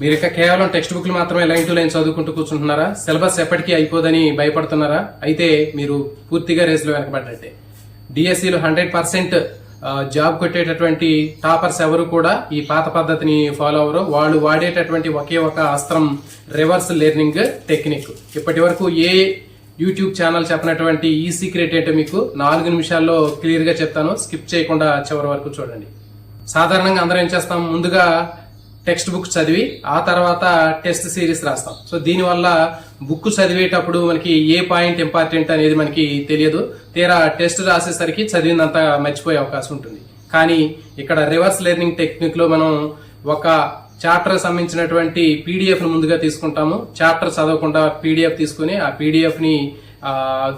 మీరు ఇక కేవలం టెక్స్ట్ బుక్లు మాత్రమే లైన్ టు లైన్ చదువుకుంటూ కూర్చుంటున్నారా? సిలబస్ ఎప్పటికీ అయిపోదని భయపడుతున్నారా? అయితే మీరు పూర్తిగా రేసులో వెనకబడ్డట్టే. డిఎస్సీలో 100% జాబ్ కొట్టేటటువంటి టాపర్స్ ఎవరు కూడా ఈ పాత పద్ధతిని ఫాలో అవరు. వాళ్ళు వాడేటటువంటి ఒకే ఒక అస్త్రం రివర్స్ లెర్నింగ్ టెక్నిక్. ఇప్పటి వరకు ఏ యూట్యూబ్ ఛానల్ చెప్పినటువంటి ఈ సీక్రెట్ ఏంటో మీకు 4 నిమిషాల్లో క్లియర్ గా చెప్తాను. స్కిప్ చేయకుండా చివరి వరకు చూడండి. సాధారణంగా అందరం ఏం చేస్తాం, ముందుగా టెక్స్ట్ బుక్ చదివి ఆ తర్వాత టెస్ట్ సిరీస్ రాస్తాం. సో దీనివల్ల బుక్ చదివేటప్పుడు మనకి ఏ పాయింట్ ఇంపార్టెంట్ అనేది మనకి తెలియదు. తీరా టెస్ట్ రాసేసరికి చదివినంతా మర్చిపోయే అవకాశం ఉంటుంది. కానీ ఇక్కడ రివర్స్ లెర్నింగ్ టెక్నిక్ లో మనం ఒక చాప్టర్ సంబంధించినటువంటి పీడిఎఫ్ ను ముందుగా తీసుకుంటాము. చాప్టర్ చదవకుండా పీడిఎఫ్ తీసుకుని ఆ పీడిఎఫ్ ని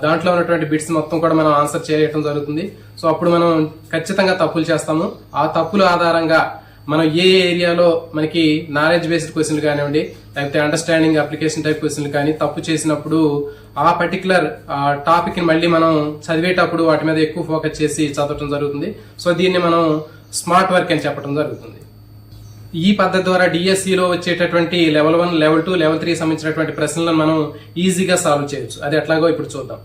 దాంట్లో ఉన్నటువంటి బిట్స్ మొత్తం కూడా మనం ఆన్సర్ చేయడం జరుగుతుంది. సో అప్పుడు మనం ఖచ్చితంగా తప్పులు చేస్తాము. ఆ తప్పుల ఆధారంగా మనం ఏ ఏరియాలో మనకి నాలెడ్జ్ బేస్డ్ క్వశ్చన్లు కానివ్వండి, లేకపోతే అండర్స్టాండింగ్ అప్లికేషన్ టైప్ క్వశ్చన్లు కానీ తప్పు చేసినప్పుడు ఆ పర్టికులర్ టాపిక్ ని మళ్ళీ మనం చదివేటప్పుడు వాటి మీద ఎక్కువ ఫోకస్ చేసి చదవటం జరుగుతుంది. సో దీన్ని మనం స్మార్ట్ వర్క్ అని చెప్పడం జరుగుతుంది. ఈ పద్ధతి ద్వారా డిఎస్సిలో వచ్చేటటువంటి లెవెల్ 1, లెవెల్ 2, లెవెల్ 3 సంబంధించినటువంటి ప్రశ్నలను మనం ఈజీగా సాల్వ్ చేయొచ్చు. అది ఎట్లాగో ఇప్పుడు చూద్దాం.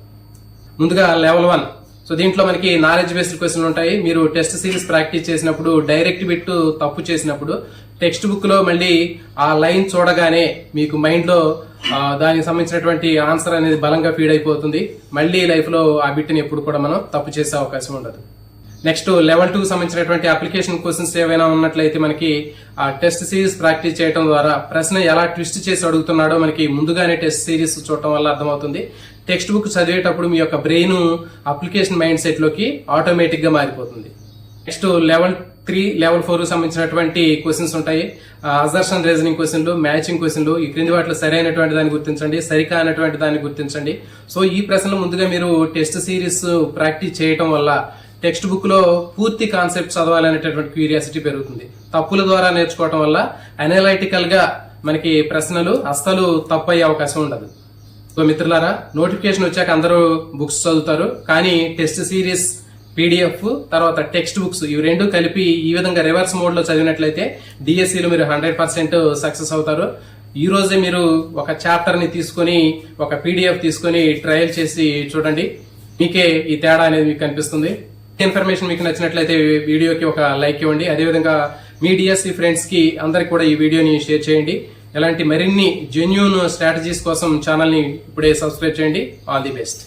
ముందుగా లెవెల్ 1. సో దీంట్లో మనకి నాలెడ్జ్ బేస్డ్ క్వశ్చన్లు ఉంటాయి. మీరు టెస్ట్ సిరీస్ ప్రాక్టీస్ చేసినప్పుడు డైరెక్ట్ బిట్ తప్పు చేసినప్పుడు టెక్స్ట్ బుక్ లో మళ్ళీ ఆ లైన్ చూడగానే మీకు మైండ్ లో దానికి సంబంధించినటువంటి ఆన్సర్ అనేది బలంగా ఫీడ్ అయిపోతుంది. మళ్ళీ లైఫ్ లో ఆ బిట్ ని ఎప్పుడు కూడా మనం తప్పు చేసే అవకాశం ఉండదు. నెక్స్ట్ లెవెల్ 2 సంబంధించినటువంటి అప్లికేషన్ క్వశ్చన్స్ ఏవైనా ఉన్నట్లయితే మనకి ఆ టెస్ట్ సిరీస్ ప్రాక్టీస్ చేయడం ద్వారా ప్రశ్న ఎలా ట్విస్ట్ చేసి అడుగుతున్నాడో మనకి ముందుగానే టెస్ట్ సిరీస్ చూడటం వల్ల అర్థమవుతుంది. టెక్స్ట్ బుక్ చదివేటప్పుడు మీ యొక్క బ్రెయిన్ అప్లికేషన్ మైండ్ సెట్ లోకి ఆటోమేటిక్ గా మారిపోతుంది. నెక్స్ట్ లెవెల్ 3, లెవెల్ 4 సంబంధించినటువంటి క్వశ్చన్స్ ఉంటాయి. అజర్షన్ రీజనింగ్ క్వశ్చన్లు, మ్యాచింగ్ క్వశ్చన్లు. ఈ క్రింది వాటిలో సరైనటువంటి దాన్ని గుర్తించండి, సరికానటువంటి దాన్ని గుర్తించండి. సో ఈ ప్రశ్నలు ముందుగా మీరు టెస్ట్ సిరీస్ ప్రాక్టీస్ చేయటం వల్ల టెక్స్ట్ బుక్ లో పూర్తి కాన్సెప్ట్ చదవాలనేటటువంటి క్యూరియాసిటీ పెరుగుతుంది. తప్పుల ద్వారా నేర్చుకోవటం వల్ల అనలైటికల్ గా మనకి ప్రశ్నలు అస్సలు తప్పు అయ్యే అవకాశం ఉండదు. సో మిత్రులారా, నోటిఫికేషన్ వచ్చాక అందరూ బుక్స్ చదువుతారు, కానీ టెస్ట్ సిరీస్, పీడిఎఫ్, తర్వాత టెక్స్ట్ బుక్స్ ఇవి రెండు కలిపి ఈ విధంగా రివర్స్ మోడ్ లో చదివినట్లయితే డిఎస్సిలో మీరు 100% సక్సెస్ అవుతారు. ఈ రోజే మీరు ఒక చాప్టర్ ని తీసుకుని ఒక పీడిఎఫ్ తీసుకుని ట్రయల్ చేసి చూడండి. మీకే ఈ తేడా అనేది మీకు కనిపిస్తుంది. ఇన్ఫర్మేషన్ మీకు నచ్చినట్లయితే వీడియోకి ఒక లైక్ ఇవ్వండి. అదేవిధంగా మీ డిఎస్సి ఫ్రెండ్స్ కి అందరికి కూడా ఈ వీడియోని షేర్ చేయండి. ఇలాంటి మరిన్ని జెన్యూన్ స్ట్రాటజీస్ కోసం ఛానల్ ని ఇప్పుడే సబ్స్క్రైబ్ చేయండి. All the best.